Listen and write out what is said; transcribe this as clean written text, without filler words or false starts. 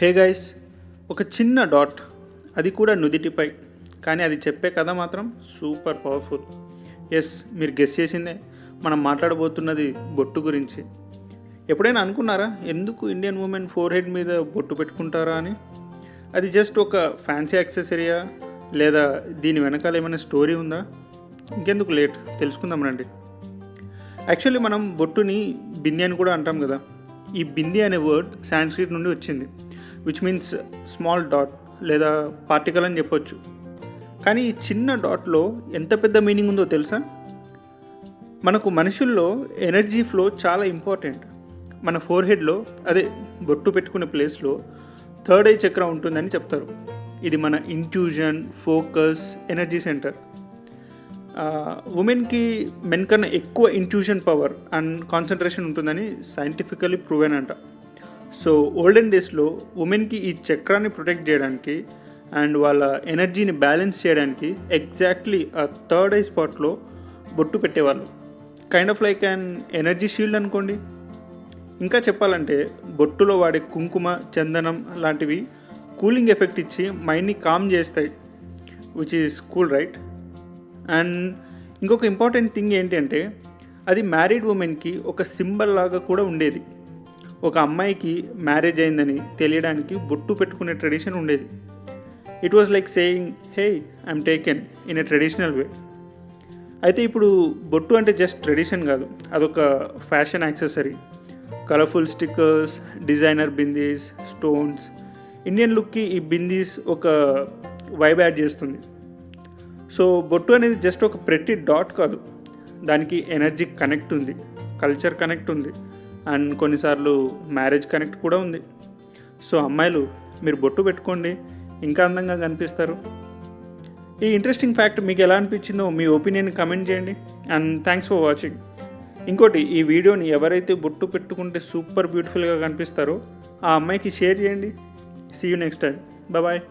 Hey guys, ఒక చిన్న dot, అది కూడా నుదిటిపై, కానీ అది చెప్పే కథ మాత్రం సూపర్ పవర్ఫుల్. ఎస్, మీరు గెస్ చేసిందే, మనం మాట్లాడబోతున్నది బొట్టు గురించి. ఎప్పుడైనా అనుకున్నారా ఎందుకు ఇండియన్ ఉమెన్ ఫోర్ హెడ్ మీద బొట్టు పెట్టుకుంటారా అని? అది జస్ట్ ఒక ఫ్యాన్సీ యాక్సెసరీయా, లేదా దీని వెనకాల ఏమైనా స్టోరీ ఉందా? ఇంకెందుకు లేట్, తెలుసుకుందాం రండి. యాక్చువల్లీ మనం బొట్టుని బింది అని కూడా అంటాం కదా. ఈ బింది అనే వర్డ్ సాంస్క్రిట్ నుండి వచ్చింది, విచ్ మీన్స్ స్మాల్ డాట్ లేదా పార్టికల్ అని చెప్పొచ్చు. కానీ ఈ చిన్న డాట్లో ఎంత పెద్ద మీనింగ్ ఉందో తెలుసా? మనకు మనుషుల్లో ఎనర్జీ ఫ్లో చాలా ఇంపార్టెంట్. మన ఫోర్ హెడ్లో, అదే బొట్టు పెట్టుకునే ప్లేస్లో థర్డ్ ఐ చక్ర ఉంటుందని చెప్తారు. ఇది మన ఇంట్యూజన్, ఫోకస్, ఎనర్జీ సెంటర్. ఉమెన్కి మెన్ కన్నా ఎక్కువ ఇంట్యూషన్ పవర్ అండ్ కాన్సన్ట్రేషన్ ఉంటుందని సైంటిఫికలీ ప్రూవెన్ అంట. సో ఓల్డెన్ డేస్లో ఉమెన్కి ఈ చక్రాన్ని ప్రొటెక్ట్ చేయడానికి అండ్ వాళ్ళ ఎనర్జీని బ్యాలెన్స్ చేయడానికి ఎగ్జాక్ట్లీ ఆ థర్డ్ ఐ స్పాట్లో బొట్టు పెట్టేవాళ్ళు. Kind of like and energy shield అనుకోండి. ఇంకా చెప్పాలంటే బొట్టులో వాడే కుంకుమ, చందనం లాంటివి కూలింగ్ ఎఫెక్ట్ ఇచ్చి మైండ్ని కామ్ చేస్తాయి, which is cool, right? And ఇంకొక ఇంపార్టెంట్ థింగ్ ఏంటి అంటే, అది మ్యారీడ్ ఉమెన్కి ఒక సింబల్ లాగా కూడా ఉండేది. ఒక అమ్మాయికి మ్యారేజ్ అయిందని తెలియడానికి బొట్టు పెట్టుకునే ట్రెడిషన్ ఉండేది. It was like saying, hey, I'm taken in a traditional way. అయితే ఇప్పుడు బొట్టు అంటే జస్ట్ ట్రెడిషన్ కాదు, అదొక fashion accessory. Colourful stickers, designer bindis, stones. Indian లుక్కి ఈ బిందీస్ ఒక వైబ్ యాడ్ చేస్తుంది. సో బొట్టు అనేది జస్ట్ ఒక ప్రెట్టి డాట్ కాదు, దానికి ఎనర్జీ కనెక్ట్ ఉంది, కల్చర్ కనెక్ట్ ఉంది, అండ్ కొన్నిసార్లు మ్యారేజ్ కనెక్ట్ కూడా ఉంది. సో అమ్మాయిలు, మీరు బొట్టు పెట్టుకోండి, ఇంకా అందంగా కనిపిస్తారు. ఈ ఇంట్రెస్టింగ్ ఫ్యాక్ట్ మీకు ఎలా అనిపించిందో మీ ఒపీనియన్ కమెంట్ చేయండి. And thanks for watching. ఇంకోటి, ఈ వీడియోని ఎవరైతే బొట్టు పెట్టుకుంటే సూపర్ బ్యూటిఫుల్గా కనిపిస్తారో ఆ అమ్మాయికి షేర్ చేయండి. See you next time. Bye.